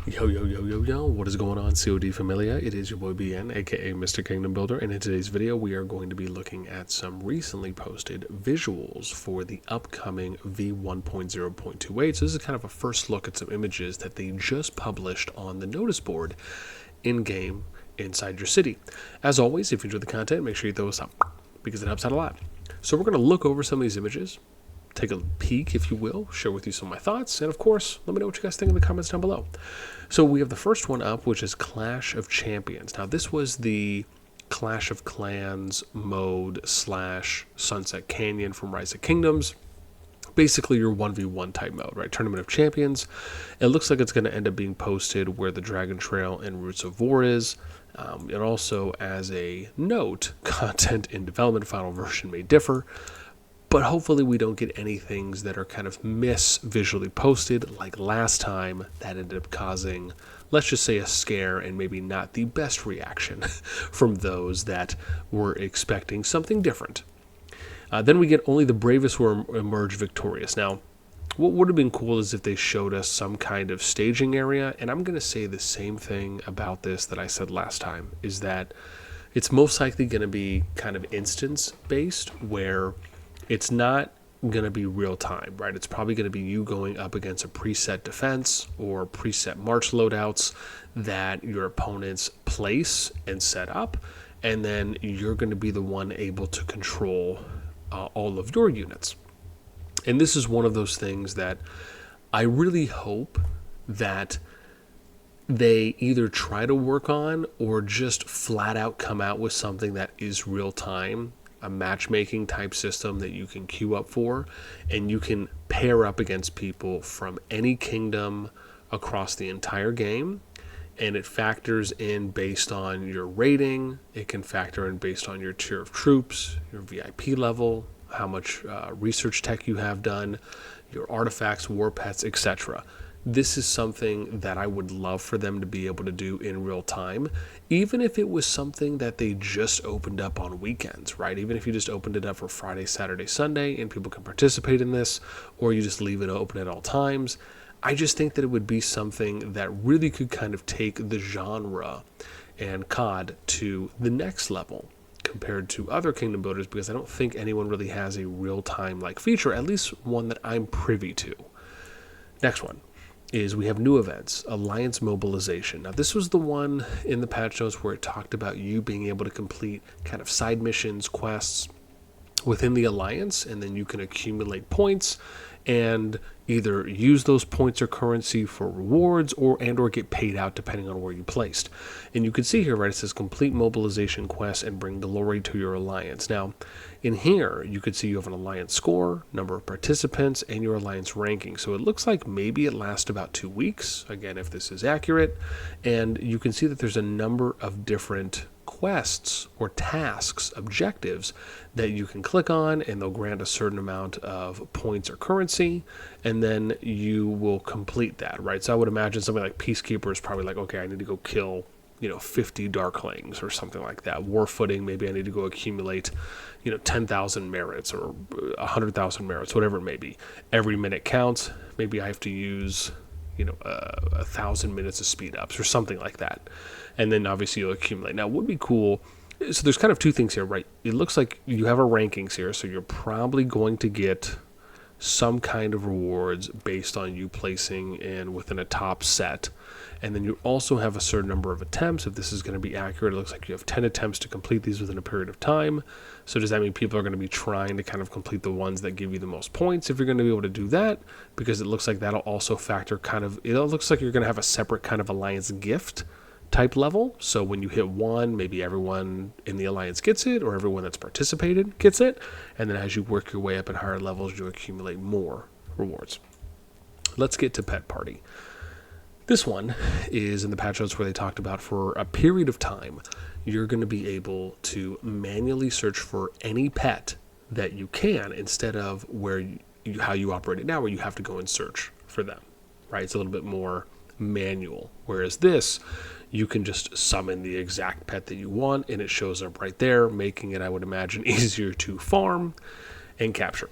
Yo, yo, yo, yo, yo, what is going on, CoD Familia? It is your boy BN, aka Mr. Kingdom Builder, and in today's video we are going to be looking at some recently posted visuals for the upcoming V1.0.28. So this is kind of a first look at some images that they just published on the notice board in-game inside your city. As always, if you enjoy the content, make sure you throw us up, because it helps out a lot. So we're going to look over some of these images, take a peek, if you will, share with you some of my thoughts, and of course, let me know what you guys think in the comments down below. So we have the first one up, which is Clash of Champions. Now, this was the Clash of Clans mode / Sunset Canyon from Rise of Kingdoms. Basically your 1v1 type mode, right? Tournament of Champions. It looks like it's going to end up being posted where the Dragon Trail and Roots of War is. And also, as a note, content in development final version may differ. But hopefully we don't get any things that are kind of visually posted like last time that ended up causing, let's just say, a scare and maybe not the best reaction from those that were expecting something different. Then we get only the bravest will emerge victorious. Now, what would have been cool is if they showed us some kind of staging area, and I'm going to say the same thing about this that I said last time, is that it's most likely going to be kind of instance-based, where it's not going to be real time, right? It's probably going to be you going up against a preset defense or preset march loadouts that your opponents place and set up, and then you're going to be the one able to control all of your units. And this is one of those things that I really hope that they either try to work on or just flat out come out with something that is real time, a matchmaking type system that you can queue up for, and you can pair up against people from any kingdom across the entire game, and it factors in based on your rating. It can factor in based on your tier of troops, your VIP level, how much research tech you have done, your artifacts, war pets, etc. This is something that I would love for them to be able to do in real time, even if it was something that they just opened up on weekends, right? Even if you just opened it up for Friday, Saturday, Sunday, and people can participate in this, or you just leave it open at all times. I just think that it would be something that really could kind of take the genre and CoD to the next level compared to other kingdom builders, because I don't think anyone really has a real-time like feature, at least one that I'm privy to. Next one is we have new events, Alliance Mobilization. Now, this was the one in the patch notes where it talked about you being able to complete kind of side missions, quests within the Alliance, and then you can accumulate points and either use those points or currency for rewards or get paid out depending on where you placed. And you can see here, right, it says complete mobilization quests and bring glory to your alliance. Now, in here, you could see you have an alliance score, number of participants, and your alliance ranking. So it looks like maybe it lasts about 2 weeks, again, if this is accurate. And you can see that there's a number of different quests or tasks, objectives that you can click on, and they'll grant a certain amount of points or currency, and then you will complete that, right? So I would imagine something like Peacekeeper is probably like, okay, I need to go kill 50 Darklings or something like that. War Footing, maybe I need to go accumulate 10,000 merits or 100,000 merits, whatever it may be. Every minute counts. Maybe I have to use 1,000 minutes of speed ups or something like that. And then obviously you'll accumulate. Now, what would be cool, so there's kind of two things here, right? It looks like you have a rankings here, so you're probably going to get some kind of rewards based on you placing in within a top set. And then you also have a certain number of attempts. If this is going to be accurate, it looks like you have 10 attempts to complete these within a period of time. So does that mean people are going to be trying to kind of complete the ones that give you the most points if you're going to be able to do that? Because it looks like that'll also factor it looks like you're going to have a separate kind of alliance gift type level. So when you hit one, maybe everyone in the alliance gets it, or everyone that's participated gets it. And then as you work your way up in higher levels, you accumulate more rewards. Let's get to Pet Party. This one is in the patch notes where they talked about for a period of time, you're going to be able to manually search for any pet that you can, instead of how you operate it now, where you have to go and search for them, right? It's a little bit more manual. Whereas this, you can just summon the exact pet that you want, and it shows up right there, making it, I would imagine, easier to farm and capture.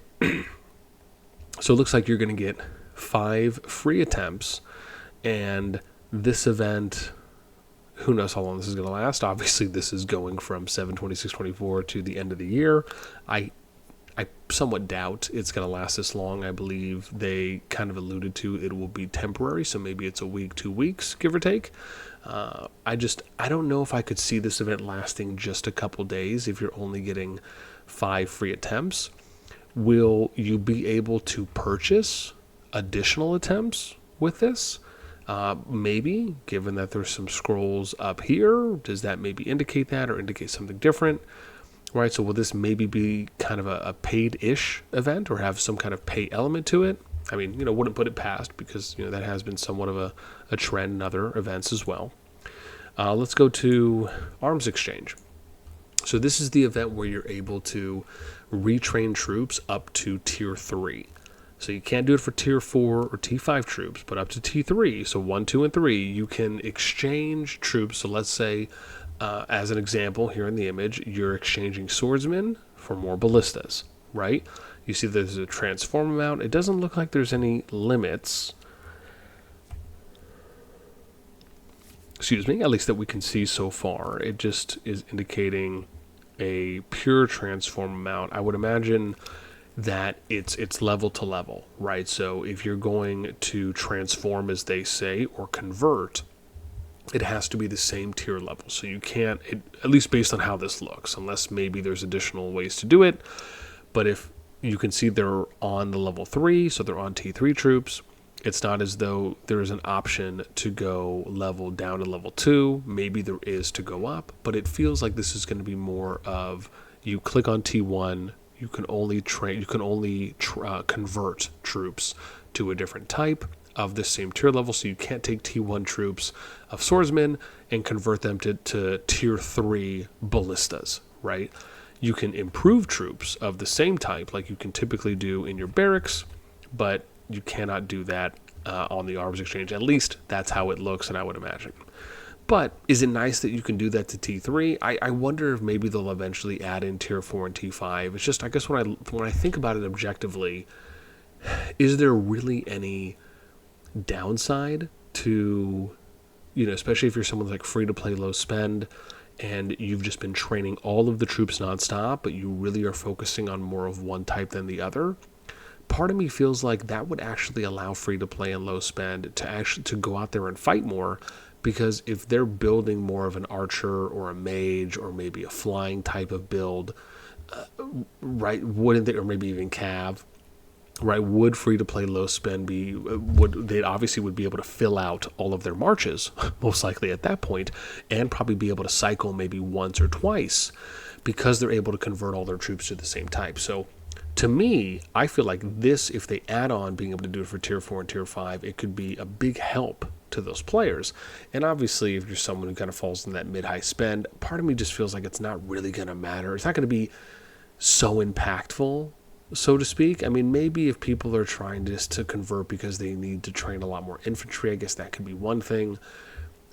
So it looks like you're going to get 5 free attempts and This event, who knows how long this is going to last. Obviously, this is going from 7/26/24 to the end of the year. I somewhat doubt it's going to last this long. I believe they kind of alluded to it will be temporary, so maybe it's a week, 2 weeks, give or take. I don't know if I could see this event lasting just a couple days if you're only getting 5 free attempts. Will you be able to purchase additional attempts with this? Maybe, given that there's some scrolls up here, does that maybe indicate that or indicate something different? Right, so will this maybe be kind of a paid-ish event or have some kind of pay element to it? I mean, wouldn't put it past because, that has been somewhat of a trend in other events as well. Let's go to Arms Exchange. So this is the event where you're able to retrain troops up to Tier 3. So you can't do it for Tier 4 or T5 troops, but up to T3, so 1, 2, and 3, you can exchange troops. So let's say, as an example here in the image, you're exchanging swordsmen for more ballistas, right? You see there's a transform amount. It doesn't look like there's any limits. Excuse me, at least that we can see so far. It just is indicating a pure transform amount. I would imagine that it's level to level, right? So if you're going to transform, as they say, or convert, it has to be the same tier level. So you can't, at least based on how this looks, unless maybe there's additional ways to do it. But if you can see they're on the level 3, so they're on T3 troops, it's not as though there is an option to go level down to level 2. Maybe there is to go up, but it feels like this is going to be more of you click on T1, you can only convert troops to a different type of the same tier level. So you can't take T1 troops of swordsmen and convert them to Tier 3 ballistas, right? You can improve troops of the same type like you can typically do in your barracks, but you cannot do that on the Arms Exchange. At least that's how it looks, and I would imagine. But is it nice that you can do that to T3? I wonder if maybe they'll eventually add in Tier 4 and T5. It's just, I guess when I think about it objectively, is there really any downside to, especially if you're someone like free to play, low spend, and you've just been training all of the troops nonstop, but you really are focusing on more of one type than the other? Part of me feels like that would actually allow free to play and low spend to go out there and fight more, because if they're building more of an archer or a mage or maybe a flying type of build, right, wouldn't they, or maybe even cav, right, would free to play low spend they obviously would be able to fill out all of their marches most likely at that point, and probably be able to cycle maybe once or twice because they're able to convert all their troops to the same type. So to me, I feel like this, if they add on being able to do it for Tier 4 and Tier 5, it could be a big help to those players. And obviously, if you're someone who kind of falls in that mid-high spend, part of me just feels like it's not really going to matter. It's not going to be so impactful, so to speak. I mean, maybe if people are trying just to convert because they need to train a lot more infantry, I guess that could be one thing.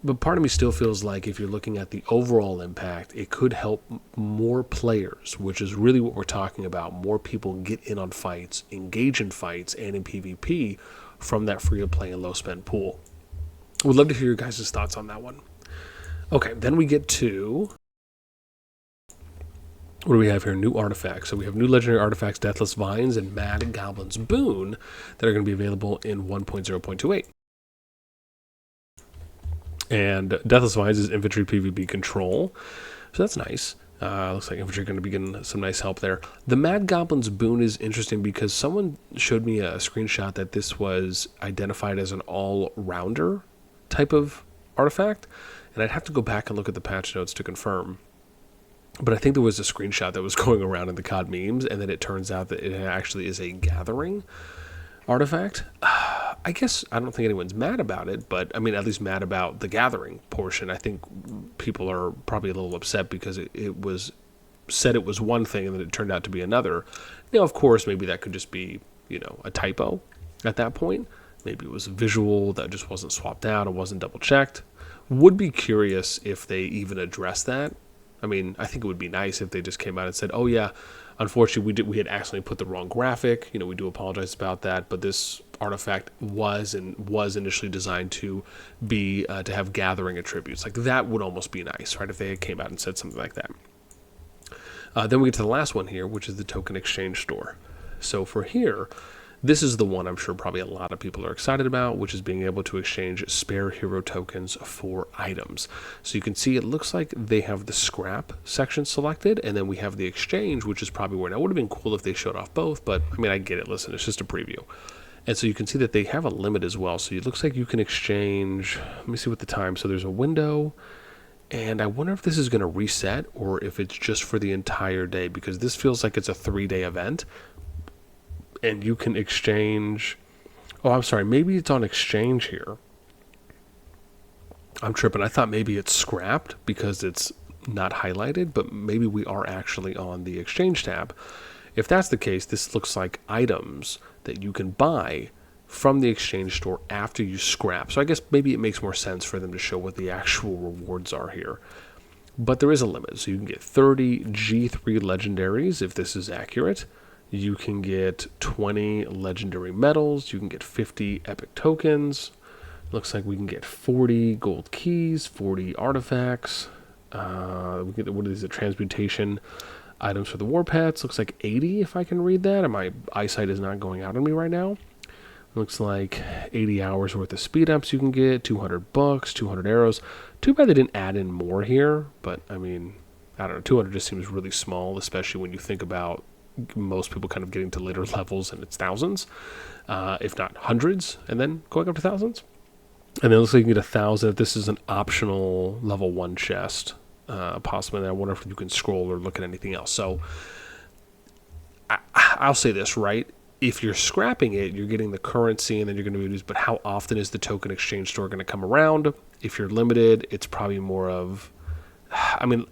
But part of me still feels like if you're looking at the overall impact, it could help more players, which is really what we're talking about. More people get in on fights, engage in fights, and in PvP from that free-to-play and low-spend pool. Would love to hear your guys' thoughts on that one. Okay, then we get to, what do we have here? New artifacts. So we have new legendary artifacts, Deathless Vines and Mad Goblin's Boon, that are going to be available in 1.0.28. And Deathless Vines is infantry PvP control, so that's nice. Looks like infantry are going to be getting some nice help there. The Mad Goblin's Boon is interesting because someone showed me a screenshot that this was identified as an all-rounder type of artifact, and I'd have to go back and look at the patch notes to confirm. But I think there was a screenshot that was going around in the COD memes, and then it turns out that it actually is a gathering artifact. I guess I don't think anyone's mad about it, but I mean, at least mad about the gathering portion. I think people are probably a little upset because it was said it was one thing and then it turned out to be another. Of course, maybe that could just be, a typo at that point. Maybe it was a visual that just wasn't swapped out or wasn't double checked. Would be curious if they even addressed that. I mean, I think it would be nice if they just came out and said, oh yeah, unfortunately we had accidentally put the wrong graphic. We do apologize about that, but this artifact was initially designed to be to have gathering attributes. Like that would almost be nice, right? If they came out and said something like that. Then we get to the last one here, which is the token exchange store. So for here, this is the one I'm sure probably a lot of people are excited about, which is being able to exchange spare hero tokens for items. So you can see it looks like they have the scrap section selected, and then we have the exchange, which is probably where, now it would have been cool if they showed off both, but I mean, I get it, listen, it's just a preview. And so you can see that they have a limit as well. So it looks like you can exchange, let me see what the time, so there's a window, and I wonder if this is going to reset or if it's just for the entire day, because this feels like it's a 3-day event. And you can exchange, oh, I'm sorry, maybe it's on exchange here. I'm tripping. I thought maybe it's scrapped because it's not highlighted, but maybe we are actually on the exchange tab. If that's the case, this looks like items that you can buy from the exchange store after you scrap. So I guess maybe it makes more sense for them to show what the actual rewards are here. But there is a limit. So you can get 30 G3 legendaries if this is accurate. You can get 20 legendary medals. You can get 50 epic tokens. Looks like we can get 40 gold keys, 40 artifacts. We get, what is it, transmutation items for the war pets. Looks like 80 if I can read that. And my eyesight is not going out on me right now. Looks like 80 hours worth of speed ups you can get, 200 bucks, 200 arrows. Too bad they didn't add in more here. But I mean, I don't know, 200 just seems really small, especially when you think about most people kind of getting to later levels and it's thousands, if not hundreds, and then going up to thousands. And then it looks like you can get 1,000. This is an optional level 1 chest, possibly. And I wonder if you can scroll or look at anything else. So I'll say this, right? If you're scrapping it, you're getting the currency and then you're going to be used. But how often is the token exchange store going to come around? If you're limited, it's probably more of, I mean,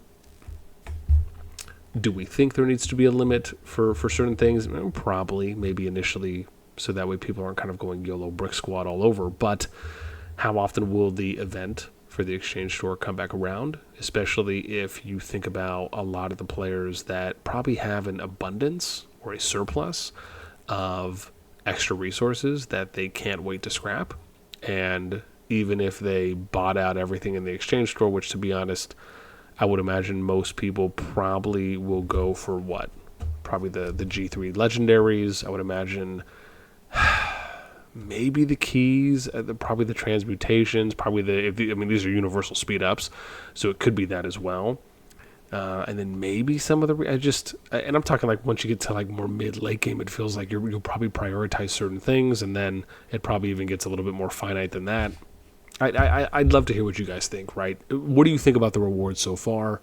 do we think there needs to be a limit for certain things? Probably, maybe initially, so that way people aren't kind of going YOLO brick squad all over. But how often will the event for the exchange store come back around? Especially if you think about a lot of the players that probably have an abundance or a surplus of extra resources that they can't wait to scrap. And even if they bought out everything in the exchange store, which to be honest, I would imagine most people probably will go for what? Probably the G3 legendaries. I would imagine maybe the keys, probably the transmutations, probably I mean, these are universal speed ups, so it could be that as well. And then maybe some of and I'm talking like once you get to like more mid-late game, it feels like you'll probably prioritize certain things, and then it probably even gets a little bit more finite than that. I'd love to hear what you guys think, right? What do you think about the rewards so far?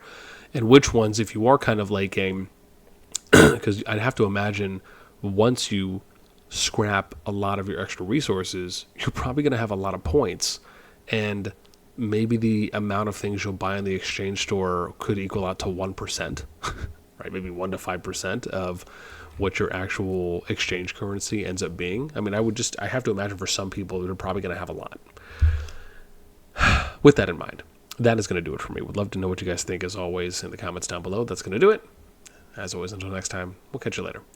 And which ones, if you are kind of late game, because I'd have to imagine once you scrap a lot of your extra resources, you're probably going to have a lot of points. And maybe the amount of things you'll buy in the exchange store could equal out to 1%, right? Maybe 1 to 5% of what your actual exchange currency ends up being. I mean, I have to imagine for some people they're probably going to have a lot. With that in mind, that is going to do it for me. Would love to know what you guys think, as always, in the comments down below. That's going to do it. As always, until next time, we'll catch you later.